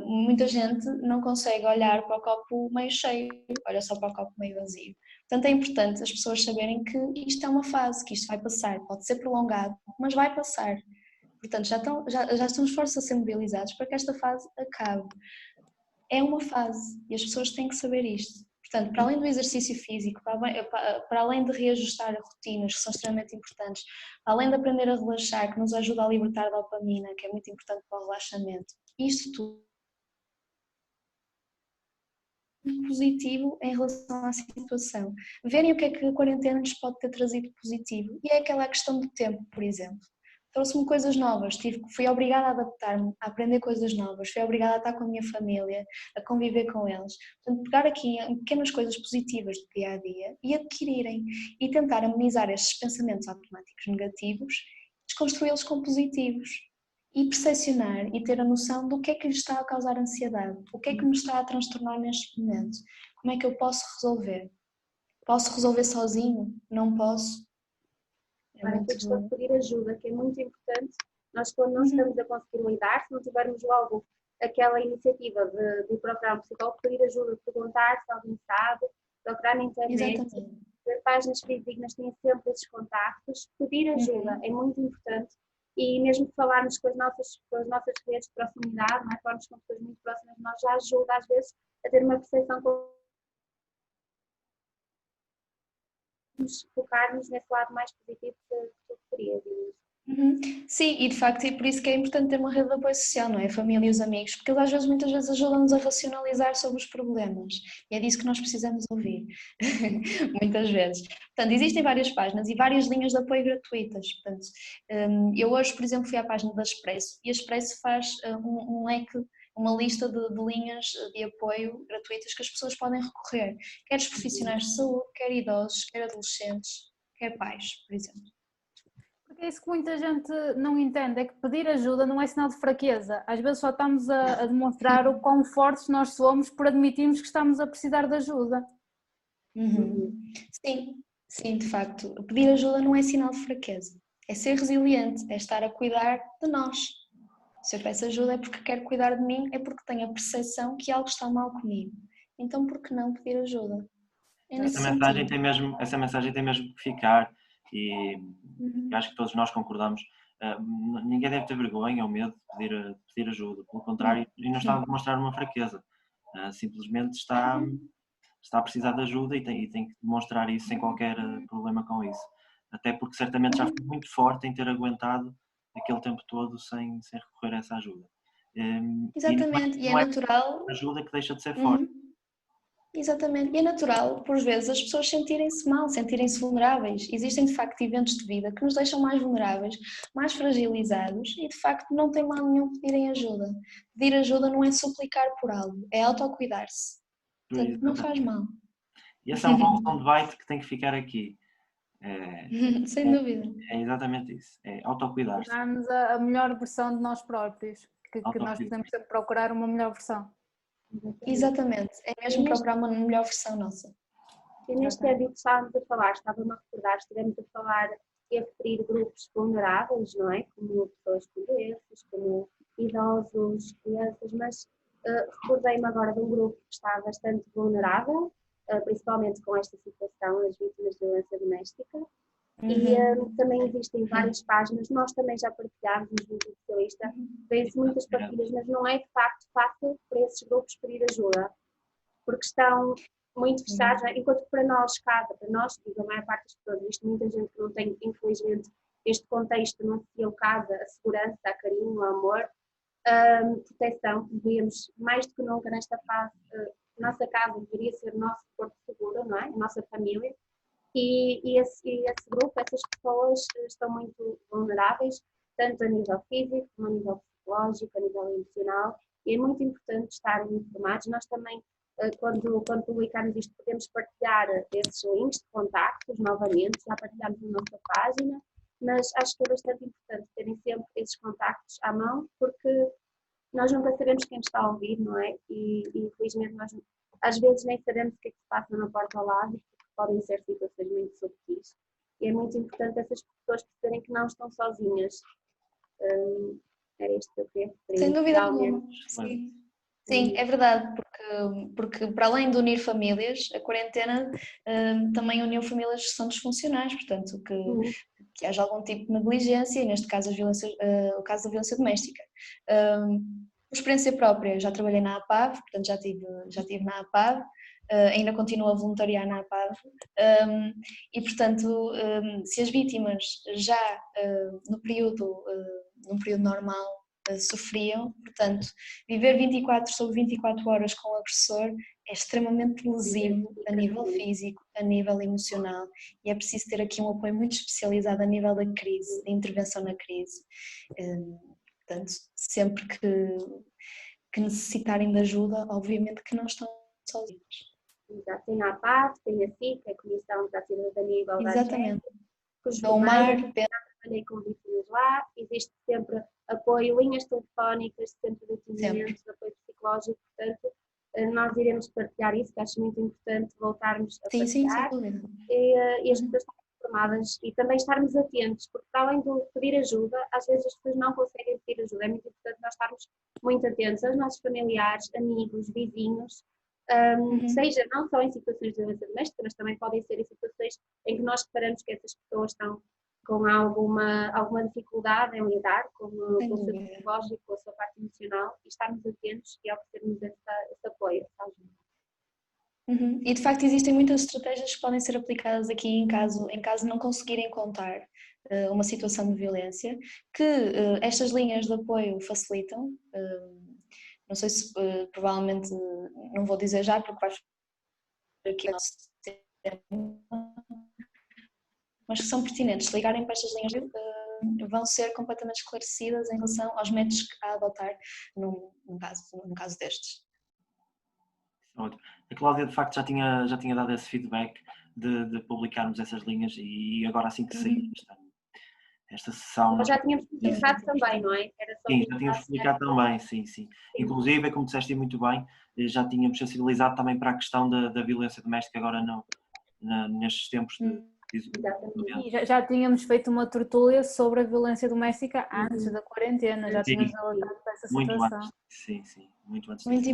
muita gente não consegue olhar para o copo meio cheio, olha só para o copo meio vazio. Portanto, é importante as pessoas saberem que isto é uma fase, que isto vai passar, pode ser prolongado, mas vai passar. Portanto, já estão esforços a ser mobilizados para que esta fase acabe. É uma fase e as pessoas têm que saber isto. Portanto, para além do exercício físico, para além de reajustar rotinas que são extremamente importantes, para além de aprender a relaxar, que nos ajuda a libertar dopamina, que é muito importante para o relaxamento, isto tudo positivo em relação à situação. Verem o que é que a quarentena nos pode ter trazido positivo. E é aquela questão do tempo, por exemplo. Trouxe-me coisas novas, fui obrigada a adaptar-me, a aprender coisas novas, fui obrigada a estar com a minha família, a conviver com eles. Portanto, pegar aqui em pequenas coisas positivas do dia a dia e adquirirem e tentar amenizar estes pensamentos automáticos negativos, desconstruí-los com positivos. E percepcionar e ter a noção do que é que lhe está a causar ansiedade, o que é que me está a transtornar neste momento, como é que eu posso resolver? Posso resolver sozinho? Não posso? Agora, a questão de pedir ajuda, que é muito importante, nós quando não estamos a conseguir lidar, se não tivermos logo aquela iniciativa de procurar um psicólogo, pedir ajuda, perguntar se alguém sabe, procurar na internet, ver páginas fidedignas, têm sempre esses contactos, pedir ajuda é muito importante. E mesmo falarmos com as nossas redes de proximidade, não é? Falarmos com pessoas muito próximas de nós, já ajuda às vezes a ter uma percepção, focar-nos nesse lado mais positivo que eu queria. Sim, e de facto é por isso que é importante ter uma rede de apoio social, não é? A família e os amigos, porque eles às vezes, muitas vezes ajudam-nos a racionalizar sobre os problemas e é disso que nós precisamos ouvir, muitas vezes. Portanto, existem várias páginas e várias linhas de apoio gratuitas. Portanto, eu hoje, por exemplo, fui à página da Expresso e a Expresso faz um leque, uma lista de linhas de apoio gratuitas que as pessoas podem recorrer, quer os profissionais de saúde, quer idosos, quer adolescentes, quer pais, por exemplo. Porque é isso que muita gente não entende, é que pedir ajuda não é sinal de fraqueza. Às vezes só estamos a demonstrar o quão fortes nós somos por admitirmos que estamos a precisar de ajuda. Sim, de facto. Pedir ajuda não é sinal de fraqueza. É ser resiliente, é estar a cuidar de nós. Se eu peço ajuda é porque quero cuidar de mim, é porque tenho a percepção que algo está mal comigo. Então, por que não pedir ajuda? É nesse sentido. Essa mensagem tem mesmo que ficar e acho que todos nós concordamos. Ninguém deve ter vergonha ou medo de pedir ajuda, pelo contrário, e não está a demonstrar uma fraqueza. Simplesmente está a precisar de ajuda e tem que demonstrar isso sem qualquer problema com isso. Até porque certamente já foi muito forte em ter aguentado aquele tempo todo sem recorrer a essa ajuda. Exatamente, e é natural. Ajuda que deixa de ser forte. Exatamente, e é natural, por vezes, as pessoas sentirem-se mal, sentirem-se vulneráveis. Existem, de facto, eventos de vida que nos deixam mais vulneráveis, mais fragilizados e, de facto, não tem mal nenhum pedirem ajuda. Pedir ajuda não é suplicar por algo, é autocuidar-se. Portanto, não faz mal. E esse é um bom debate que tem que ficar aqui. Sem dúvida. É exatamente isso, é autocuidar-se. Tornarmos a melhor versão de nós próprios, que nós podemos sempre procurar uma melhor versão. Exatamente, é mesmo procurar uma melhor versão nossa. E neste âmbito estávamos a falar, estava-me a recordar, estivemos a falar e a referir grupos vulneráveis, não é? Como pessoas com doenças, como idosos, crianças, mas recordei-me agora de um grupo que está bastante vulnerável, principalmente com esta situação, as vítimas de violência doméstica. E também existem várias páginas, nós também já partilhámos nos grupos especialistas, vê-se muitas partilhas, mas não é de facto fácil para esses grupos pedir ajuda, porque estão muito fechados, enquanto que para nós, para nós, digo, a maior parte das pessoas, existe muita gente que não tem, infelizmente, este contexto, não associa o casa, a segurança, a carinho, o amor, proteção, devíamos, mais do que nunca nesta fase, nossa casa deveria ser o nosso porto seguro, não é? A nossa família. E esse grupo, essas pessoas estão muito vulneráveis, tanto a nível físico, como a nível psicológico, a nível emocional, e é muito importante estarem informados. Nós também, quando publicarmos isto, podemos partilhar esses links de contactos novamente, já partilhamos na nossa página, mas acho que é bastante importante terem sempre esses contactos à mão, porque nós nunca sabemos quem está a ouvir, não é? E infelizmente nós às vezes nem sabemos o que é que se passa na porta ao lado, podem ser situações muito subtis. E é muito importante essas pessoas perceberem que não estão sozinhas. É isto que eu queria referir. Sem dúvida alguma. Sim. Sim, é verdade, porque para além de unir famílias, a quarentena também uniu famílias que são disfuncionais, portanto, que haja algum tipo de negligência, e neste caso o caso da violência doméstica. Por experiência própria, já trabalhei na APAV, portanto já tive na APAV, ainda continuo a voluntariar na APAV, e portanto, se as vítimas já no período normal sofriam, portanto, viver 24 sobre 24 horas com o agressor é extremamente lesivo a nível físico, a nível emocional, e é preciso ter aqui um apoio muito especializado a nível da crise, de intervenção na crise. Portanto, sempre que necessitarem de ajuda, obviamente que não estão sozinhos. Exato, tem a APAC, tem a SIC, a Comissão para a Cidadania e Igualdade de Género, os bombeiros, trabalhei com vítimas lá, existe sempre apoio, linhas telefónicas, centro de atendimento, apoio psicológico, portanto, nós iremos partilhar isso, que acho muito importante voltarmos a partilhar, e as pessoas estarem informadas e também estarmos atentos, porque para além de pedir ajuda, às vezes as pessoas não conseguem pedir ajuda, é muito importante nós estarmos muito atentos aos nossos familiares, amigos, vizinhos, seja não só em situações de violência doméstica, mas também podem ser em situações em que nós reparamos que essas pessoas estão com alguma dificuldade em lidar com o seu psicológico, com a sua parte emocional, e estarmos atentos e oferecermos esse apoio, essa ajuda. E de facto existem muitas estratégias que podem ser aplicadas aqui em caso não conseguirem contar uma situação de violência, que estas linhas de apoio facilitam. Não sei se provavelmente, não vou dizer já porque vai aqui o nosso tempo, mas que são pertinentes. Se ligarem para estas linhas vão ser completamente esclarecidas em relação aos métodos a adotar num caso destes. Ótimo. A Cláudia de facto já tinha dado esse feedback de publicarmos essas linhas, e agora assim que sair esta sessão... Nós já tínhamos publicado também, não é? Sim, já tínhamos publicado também, sim. Inclusive, como disseste muito bem, já tínhamos sensibilizado também para a questão da violência doméstica agora nestes tempos de e já tínhamos feito uma tertúlia sobre a violência doméstica antes da quarentena, já tínhamos alertado para essa situação. Antes, sim, muito antes. Muito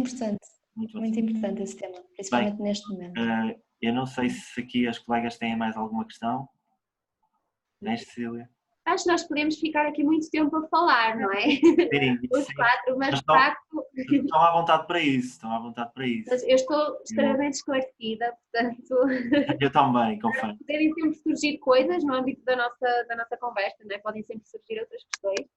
importante esse tema, principalmente neste momento. Eu não sei se aqui as colegas têm mais alguma questão. Não é, Cecília? Acho que nós podemos ficar aqui muito tempo a falar, não é? Sim, os quatro, mas de facto... Estão à vontade para isso, Mas eu estou extremamente esclarecida, portanto... Eu também, confesso. Podem sempre surgir coisas no âmbito da nossa conversa, não é? Podem sempre surgir outras questões,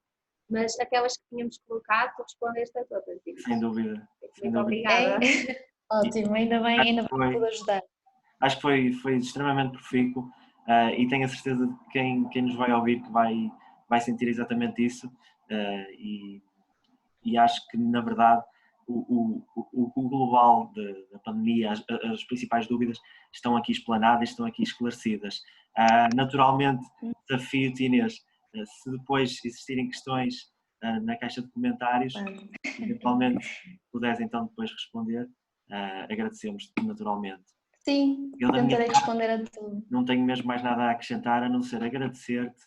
mas aquelas que tínhamos colocado, tu respondeste a todas. Sem dúvida. Muito obrigada. Ótimo, ainda bem pude ajudar. Acho que foi extremamente profícuo. E tenho a certeza de que quem nos vai ouvir que vai sentir exatamente isso, e acho que na verdade o global da pandemia, as principais dúvidas estão aqui explanadas, estão aqui esclarecidas. Naturalmente desafio-te, Inês, se depois existirem questões na caixa de comentários, eventualmente puderes então depois responder, agradecemos naturalmente. Sim, tentarei responder a tudo. Não tenho mesmo mais nada a acrescentar, a não ser agradecer-te.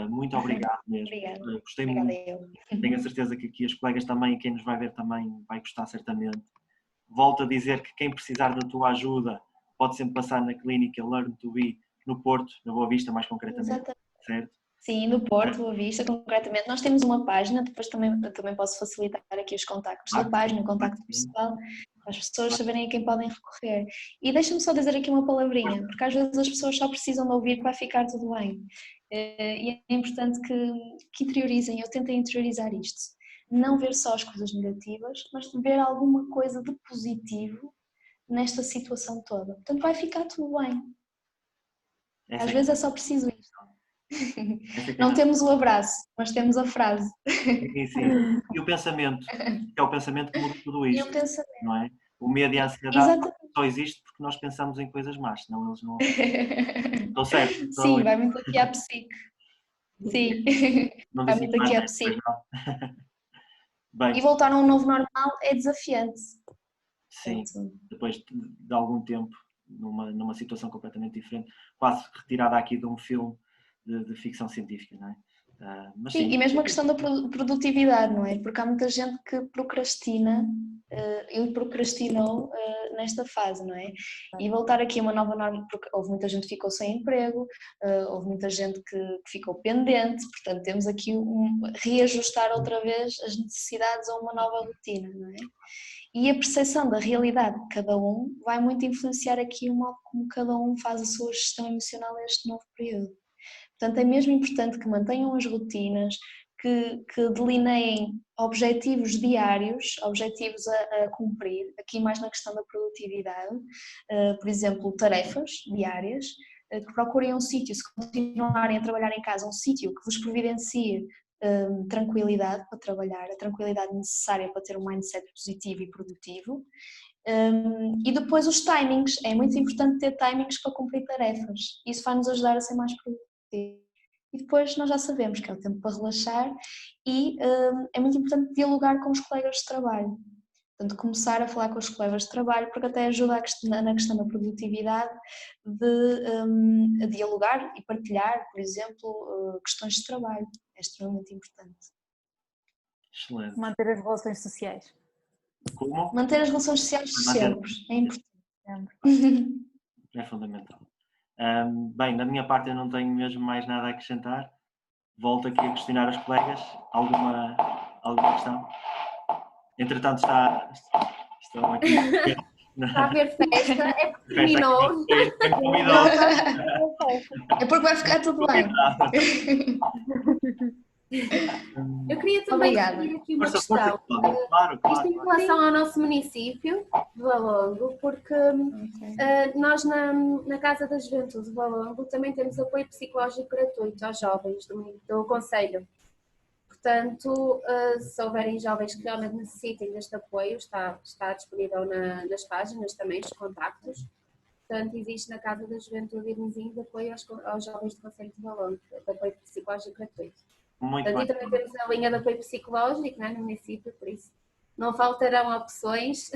Muito obrigado mesmo. Obrigada. Gostei muito. Tenho a certeza que aqui as colegas também, quem nos vai ver também, vai gostar certamente. Volto a dizer que quem precisar da tua ajuda pode sempre passar na clínica Learn to Be no Porto, na Boa Vista mais concretamente. Exatamente. Certo? Sim, no Porto, Boa Vista concretamente. Nós temos uma página, depois também posso facilitar aqui os contactos da página, o contacto pessoal, para as pessoas saberem a quem podem recorrer. E deixa-me só dizer aqui uma palavrinha, porque às vezes as pessoas só precisam de ouvir para ficar tudo bem. E é importante que interiorizem, eu tento interiorizar isto. Não ver só as coisas negativas, mas ver alguma coisa de positivo nesta situação toda. Portanto, vai ficar tudo bem. Às vezes é só preciso isto. Não temos o abraço, mas temos a frase. Sim. E o pensamento, que é o pensamento que muda tudo isto, não é? O medo e a ansiedade só existe porque nós pensamos em coisas más, senão eles não... Estou certo? Sim, vai muito aqui à psique. Sim, vai muito aqui à psique. Bem, e voltar a um novo normal é desafiante. Sim, depois de algum tempo, numa situação completamente diferente, quase retirada aqui de um filme de ficção científica, não é? Mas Sim, sim, e mesmo a questão da produtividade, não é? Porque há muita gente que procrastina e procrastinou nesta fase, não é? E voltar aqui a uma nova norma, porque houve muita gente que ficou sem emprego, houve muita gente que ficou pendente, portanto temos aqui reajustar outra vez as necessidades a uma nova rotina, não é? E a percepção da realidade de cada um vai muito influenciar aqui o modo como cada um faz a sua gestão emocional neste novo período. Portanto, é mesmo importante que mantenham as rotinas, que delineiem objetivos diários, objetivos a cumprir, aqui mais na questão da produtividade, por exemplo, tarefas diárias, que procurem um sítio, se continuarem a trabalhar em casa, um sítio que vos providencie tranquilidade para trabalhar, a tranquilidade necessária para ter um mindset positivo e produtivo. E depois os timings, é muito importante ter timings para cumprir tarefas, isso vai nos ajudar a ser mais produtivos. E depois nós já sabemos que é o tempo para relaxar e é muito importante dialogar com os colegas de trabalho. Portanto, começar a falar com os colegas de trabalho, porque até ajuda na questão da produtividade de dialogar e partilhar, por exemplo, questões de trabalho. É extremamente importante. Excelente. Manter as relações sociais. Como? Manter as relações sociais sempre, é importante. É fundamental. Bem, da minha parte eu não tenho mesmo mais nada a acrescentar. Volto aqui a questionar os colegas. Alguma questão? Entretanto estão aqui. Está a haver festa, é porque Festa terminou. É porque vai ficar tudo bem. Eu queria também referir aqui uma questão. Claro. Isto em relação ao nosso município de Valongo, porque nós na Casa da Juventude de Valongo também temos apoio psicológico gratuito aos jovens do concelho. Portanto, se houverem jovens que realmente necessitem deste apoio, está disponível nas páginas também, os contactos. Portanto, existe na Casa da Juventude Irmãozinho de apoio aos jovens do concelho de Valongo, de apoio psicológico gratuito. Muito Portanto, bem. e também temos a linha de apoio psicológico, não é, no município, por isso não faltarão opções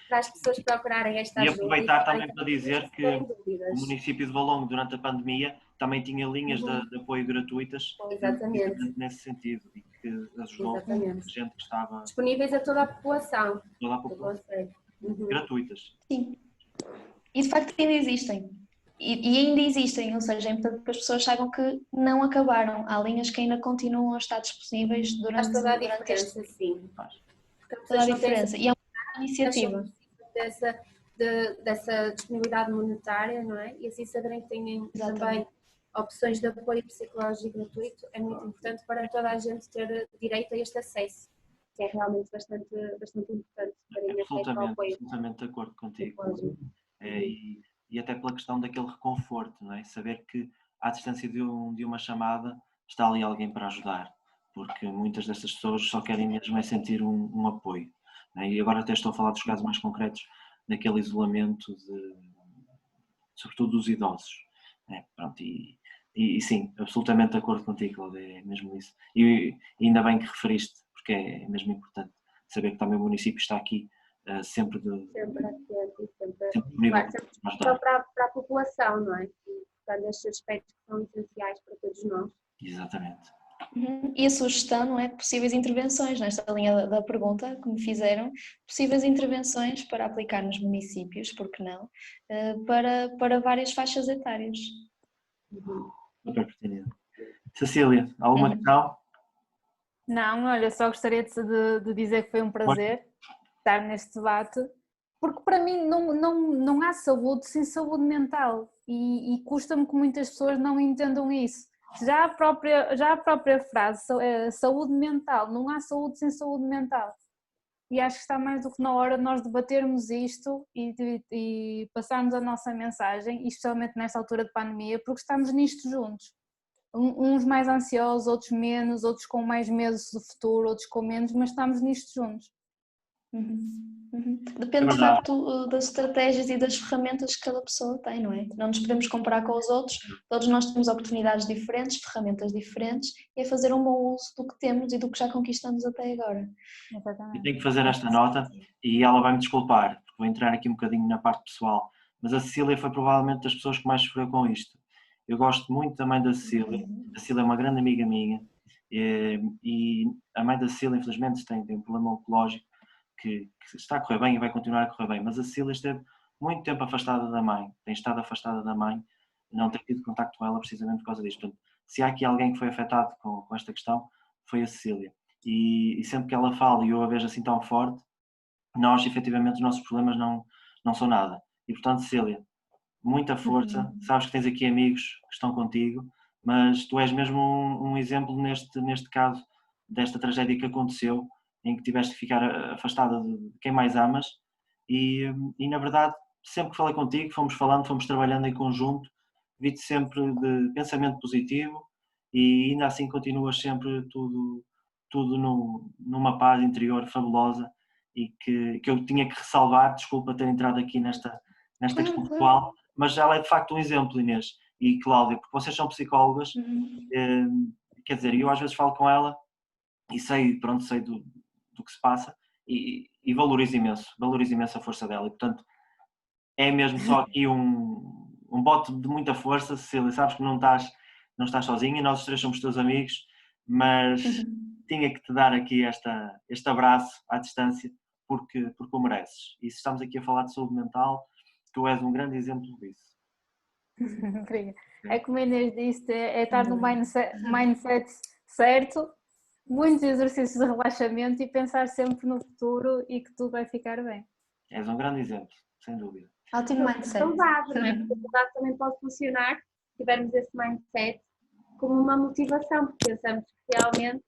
para as pessoas procurarem esta ajuda. E aproveitar também para dizer que dúvidas. o município de Valongo, durante a pandemia, também tinha linhas de apoio gratuitas. Exatamente. Nesse sentido, e que ajudou Exatamente. a gente que estava... Disponíveis a toda a população. Toda a população. Gratuitas. Sim. E de facto ainda existem. E ainda existem, ou seja, é importante que as pessoas saibam que não acabaram. Há linhas que ainda continuam a estar disponíveis durante Faz toda a durante diferença, sim. toda a diferença. E é uma iniciativa. Dessa disponibilidade monetária, não é? E assim saberem que têm também opções de apoio psicológico gratuito, é muito importante para toda a gente ter direito a este acesso. Que é realmente bastante importante. Absolutamente de acordo contigo. E até pela questão daquele reconforto, não é? Saber que à distância de uma chamada está ali alguém para ajudar, porque muitas destas pessoas só querem mesmo é sentir um apoio. Não é? E agora até estou a falar dos casos mais concretos, daquele isolamento, sobretudo dos idosos. É, pronto, e sim, absolutamente de acordo contigo, Cláudia, é mesmo isso. E ainda bem que referiste, porque é mesmo importante saber que também o município está aqui sempre disponível para a população, não é? E, portanto, estes aspectos que são essenciais para todos nós. Exatamente. E a sugestão, não é? Possíveis intervenções, nesta linha da pergunta que me fizeram, possíveis intervenções para aplicar nos municípios, porque não, para várias faixas etárias. Super pertinente. Cecília, alguma questão? Não, olha, só gostaria de dizer que foi um prazer estar neste debate, porque para mim não há saúde sem saúde mental e custa-me que muitas pessoas não entendam isso. Já a própria frase, saúde mental, não há saúde sem saúde mental. E acho que está mais do que na hora de nós debatermos isto e passarmos a nossa mensagem, especialmente nesta altura de pandemia, porque estamos nisto juntos. Uns mais ansiosos, outros menos, outros com mais medo do futuro, outros com menos, mas estamos nisto juntos. Depende de facto das estratégias e das ferramentas que cada pessoa tem, não é? Não nos podemos comparar com os outros, todos nós temos oportunidades diferentes, ferramentas diferentes, e é fazer um bom uso do que temos e do que já conquistamos até agora. Eu tenho que fazer esta nota e ela vai-me desculpar, porque vou entrar aqui um bocadinho na parte pessoal, mas a Cecília foi provavelmente das pessoas que mais sofreu com isto. Eu gosto muito da mãe da Cecília. A Cecília é uma grande amiga minha e a mãe da Cecília, infelizmente, tem um problema oncológico que está a correr bem e vai continuar a correr bem, mas a Cecília esteve muito tempo afastada da mãe, tem estado afastada da mãe, não tem tido contacto com ela precisamente por causa disto. Portanto, se há aqui alguém que foi afetado com esta questão, foi a Cecília. E sempre que ela fala e eu a vejo assim tão forte, nós, efetivamente, os nossos problemas não são nada. E, portanto, Cecília, muita força, sabes que tens aqui amigos que estão contigo, mas tu és mesmo um exemplo neste caso, desta tragédia que aconteceu, em que tiveste que ficar afastada de quem mais amas e na verdade, sempre que falei contigo, fomos falando, fomos trabalhando em conjunto, vi-te sempre de pensamento positivo e ainda assim continuas sempre tudo numa paz interior fabulosa e que eu tinha que ressalvar, desculpa ter entrado aqui nesta questão pessoal, mas ela é de facto um exemplo, Inês e Cláudia, porque vocês são psicólogas, quer dizer, eu às vezes falo com ela e sei do que se passa e valorizo imenso a força dela e portanto é mesmo só aqui um bote de muita força, Cecília, sabes que não estás sozinha, nós os três somos teus amigos, mas tinha que te dar aqui este abraço à distância porque o mereces. E se estamos aqui a falar de saúde mental, tu és um grande exemplo disso. Obrigada. É como a Inês disse, é estar no mindset certo, muitos exercícios de relaxamento e pensar sempre no futuro e que tudo vai ficar bem. És um grande exemplo, sem dúvida. Ótimo mindset. Saudável, não é? Porque a saudade também pode funcionar se tivermos esse mindset como uma motivação, porque pensamos que realmente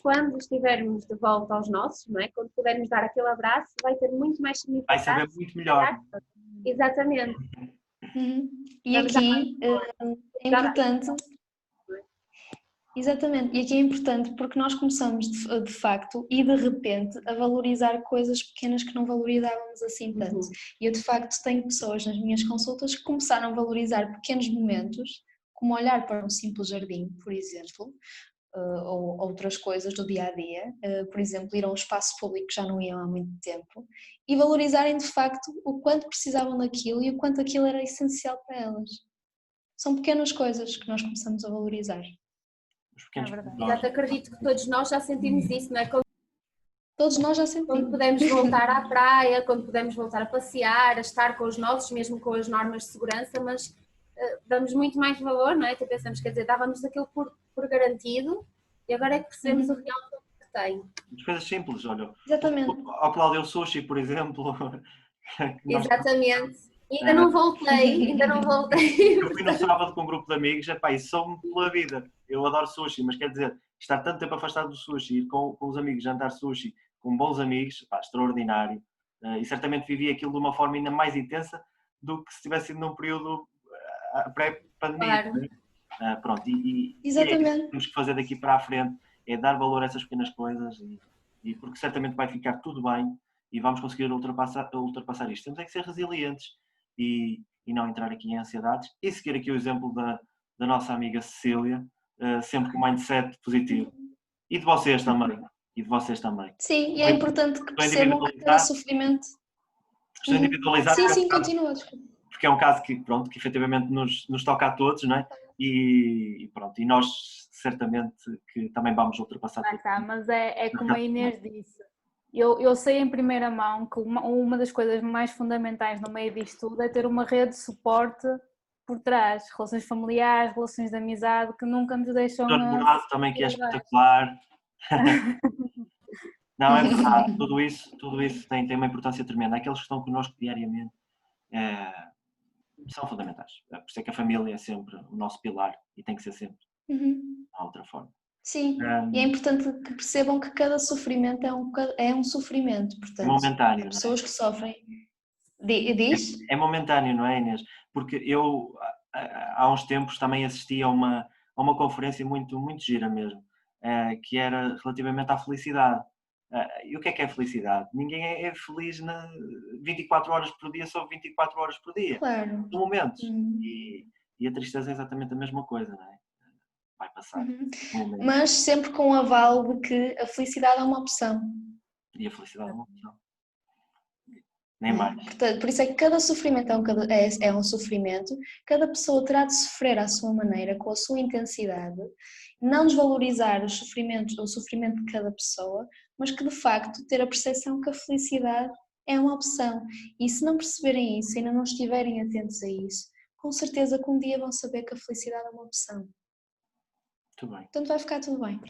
quando estivermos de volta aos nossos, não é? Quando pudermos dar aquele abraço, vai ter muito mais significado. Vai saber muito melhor. Exatamente. E aqui é importante. Exatamente, e aqui é importante porque nós começamos de facto e de repente a valorizar coisas pequenas que não valorizávamos assim tanto. E eu de facto tenho pessoas nas minhas consultas que começaram a valorizar pequenos momentos, como olhar para um simples jardim, por exemplo, ou outras coisas do dia a dia, por exemplo, ir a um espaço público que já não iam há muito tempo, e valorizarem de facto o quanto precisavam daquilo e o quanto aquilo era essencial para elas. São pequenas coisas que nós começamos a valorizar. Exato, acredito que todos nós já sentimos isso, não é? Todos nós já sentimos. Quando podemos voltar à praia, quando podemos voltar a passear, a estar com os nossos, mesmo com as normas de segurança, mas damos muito mais valor, não é? Então pensamos, quer dizer, dávamos aquilo por garantido e agora é que percebemos o real valor que tem. As coisas simples, olha. Exatamente. Ao Cláudio Sushi, por exemplo. Exatamente. Ainda não voltei. Eu fui no sábado com um grupo de amigos, e sou-me pela vida. Eu adoro sushi, mas quer dizer, estar tanto tempo afastado do sushi, ir com os amigos, jantar sushi, com bons amigos, extraordinário. E certamente vivi aquilo de uma forma ainda mais intensa do que se tivesse sido num período pré-pandemia. Claro. Pronto, Exatamente. É isso que temos que fazer daqui para a frente, é dar valor a essas pequenas coisas e porque certamente vai ficar tudo bem e vamos conseguir ultrapassar isto. Temos é que ser resilientes e não entrar aqui em ansiedades e seguir aqui o exemplo da nossa amiga Cecília, sempre com mindset positivo. E de vocês também. Sim, e é importante que percebam que cada sofrimento... Estou a individualizar. Sim, continua. Porque é um caso que efetivamente nos toca a todos, não é? E pronto, e nós certamente que também vamos ultrapassar tudo. Mas é como a Inês disse. Eu sei em primeira mão que uma das coisas mais fundamentais no meio disto tudo é ter uma rede de suporte por trás, relações familiares, relações de amizade que nunca nos deixam... O namorado também que é espetacular. Não, é verdade, tudo isso tem uma importância tremenda. Aqueles que estão connosco diariamente são fundamentais. Por isso é que a família é sempre o nosso pilar e tem que ser sempre. Não há outra forma. Sim, e é importante que percebam que cada sofrimento é um sofrimento, portanto, é momentâneo, as pessoas que sofrem... Diz? É momentâneo, não é, Inês? Porque eu há uns tempos também assisti a uma conferência muito, muito gira mesmo, que era relativamente à felicidade. E o que é a felicidade? Ninguém é feliz 24 horas por dia, só 24 horas por dia. Claro. São momentos. E a tristeza é exatamente a mesma coisa, não é? Vai passar. Mas sempre com o aval de que a felicidade é uma opção. E a felicidade é uma opção. Nem mais. Portanto, por isso é que cada sofrimento é um sofrimento, cada pessoa terá de sofrer à sua maneira, com a sua intensidade, não desvalorizar o sofrimento de cada pessoa, mas que de facto ter a percepção que a felicidade é uma opção. E se não perceberem isso, ainda não estiverem atentos a isso, com certeza que um dia vão saber que a felicidade é uma opção. Muito bem. Portanto vai ficar tudo bem.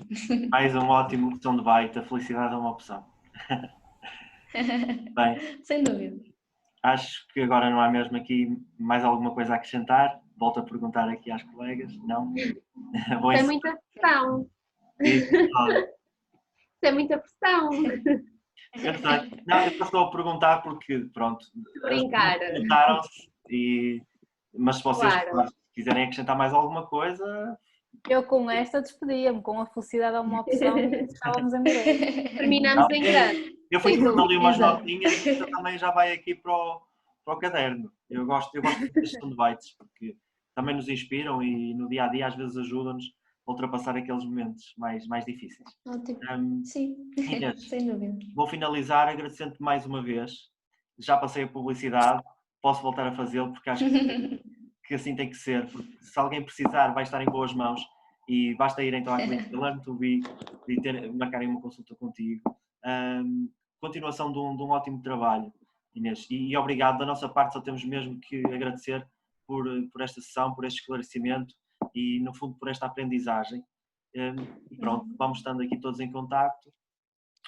Mais um ótimo botão de baita, a felicidade é uma opção. Bem, Sem dúvida. acho que agora não há mesmo aqui mais alguma coisa a acrescentar. Volto a perguntar aqui às colegas. Não? Tem muita pressão. Isso, Tem muita pressão. eu sei. Não, eu estou a perguntar porque, pronto, Brincar. perguntaram-se, mas se vocês Claro. quiserem acrescentar mais alguma coisa, Eu com esta despedia-me, com a felicidade é uma opção, estávamos em inglês. Terminamos em grande. eu fui Sem pondo ali umas Exato. notinhas e isto também já vai aqui para o caderno. Eu gosto destes soundbites porque também nos inspiram e no dia a dia às vezes ajudam-nos a ultrapassar aqueles momentos mais difíceis. Ótimo. Um, Sim, Inês, sem dúvida. vou finalizar agradecendo-te mais uma vez. Já passei a publicidade, posso voltar a fazê-lo porque acho que assim tem que ser. Porque se alguém precisar, vai estar em boas mãos e basta ir então à clínica Learn2Be e marcarem uma consulta contigo. Continuação de um ótimo trabalho, Inês. E obrigado. Da nossa parte, só temos mesmo que agradecer por esta sessão, por este esclarecimento e, no fundo, por esta aprendizagem. E pronto, vamos estando aqui todos em contacto.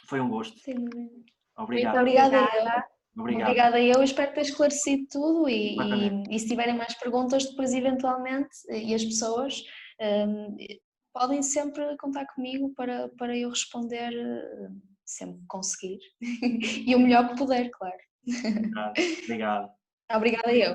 Foi um gosto. Sem dúvida. Obrigado. Muito Obrigada obrigada. eu. Obrigado. Obrigada eu. Espero ter esclarecido tudo Completamente. e se tiverem mais perguntas depois eventualmente e as pessoas podem sempre contar comigo para eu responder sempre que conseguir e o melhor que puder, claro. Obrigado. Obrigada eu.